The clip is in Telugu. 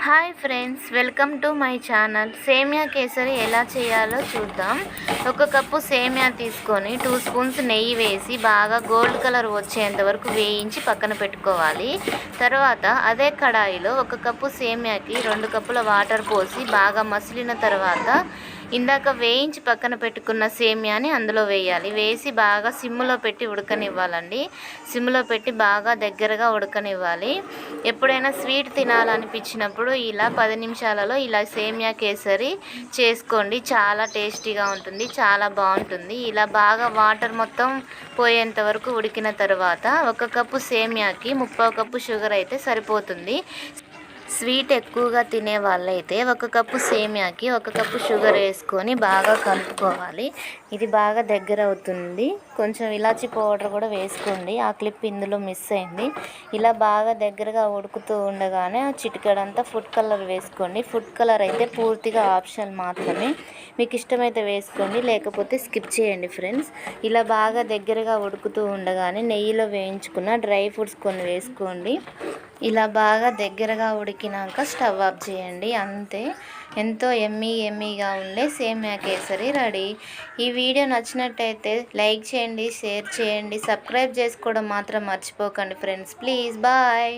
Hi friends, welcome to my channel. సేమియా కేసరి ఎలా చేయాలో చూద్దాం. ఒక కప్పు సేమియా తీసుకొని 2 స్పూన్స్ నెయ్యి వేసి బాగా గోల్డ్ కలర్ వచ్చేంత వరకు వేయించి పక్కన పెట్టుకోవాలి. తర్వాత అదే కడాయిలో 1 కప్పు సేమియాకి 2 కప్పుల వాటర్ పోసి బాగా మసిలిన తర్వాత ఇందాక వేయించి పక్కన పెట్టుకున్న సేమియాని అందులో వేయాలి. వేసి బాగా సిమ్లో పెట్టి ఉడకనివ్వాలండి. సిమ్లో పెట్టి బాగా దగ్గరగా ఉడకనివ్వాలి. ఎప్పుడైనా స్వీట్ తినాలనిపించినప్పుడు ఇలా 10 నిమిషాలలో ఇలా సేమియా కేసరి చేసుకోండి. చాలా టేస్టీగా ఉంటుంది, చాలా బాగుంటుంది. ఇలా బాగా వాటర్ మొత్తం పోయేంత వరకు ఉడికిన తర్వాత 1 కప్పు సేమియాకి 3/4 కప్పు షుగర్ అయితే సరిపోతుంది. స్వీట్ ఎక్కువగా తినే వాళ్ళైతే 1 కప్పు సేమియాకి 1 కప్పు షుగర్ వేసుకొని బాగా కలుపుకోవాలి. ఇది బాగా దగ్గర అవుతుంది. కొంచెం ఇలాచీ పౌడర్ కూడా వేసుకోండి. ఆ క్లిప్ ఇందులో మిస్ అయింది. ఇలా బాగా దగ్గరగా ఉడుకుతూ ఉండగానే చిటికెడంతా ఫుడ్ కలర్ వేసుకోండి. ఫుడ్ కలర్ అయితే పూర్తిగా ఆప్షనల్ మాత్రమే. మీకు ఇష్టమైతే వేసుకోండి, లేకపోతే స్కిప్ చేయండి ఫ్రెండ్స్. ఇలా బాగా దగ్గరగా ఉడుకుతూ ఉండగానే నెయ్యిలో వేయించుకున్న డ్రై ఫ్రూట్స్ కొన్ని వేసుకోండి. ఇలా బాగా దగ్గరగా ఉడికినాక స్టవ్ ఆఫ్ చేయండి. అంతే, ఎంతో ఎమ్మీగా ఉండే సేమియా కేసరి రెడీ. ఈ వీడియో నచ్చినట్టయితే లైక్ చేయండి, షేర్ చేయండి, సబ్స్క్రైబ్ చేసుకోవడం మాత్రం మర్చిపోకండి ఫ్రెండ్స్. Please bye.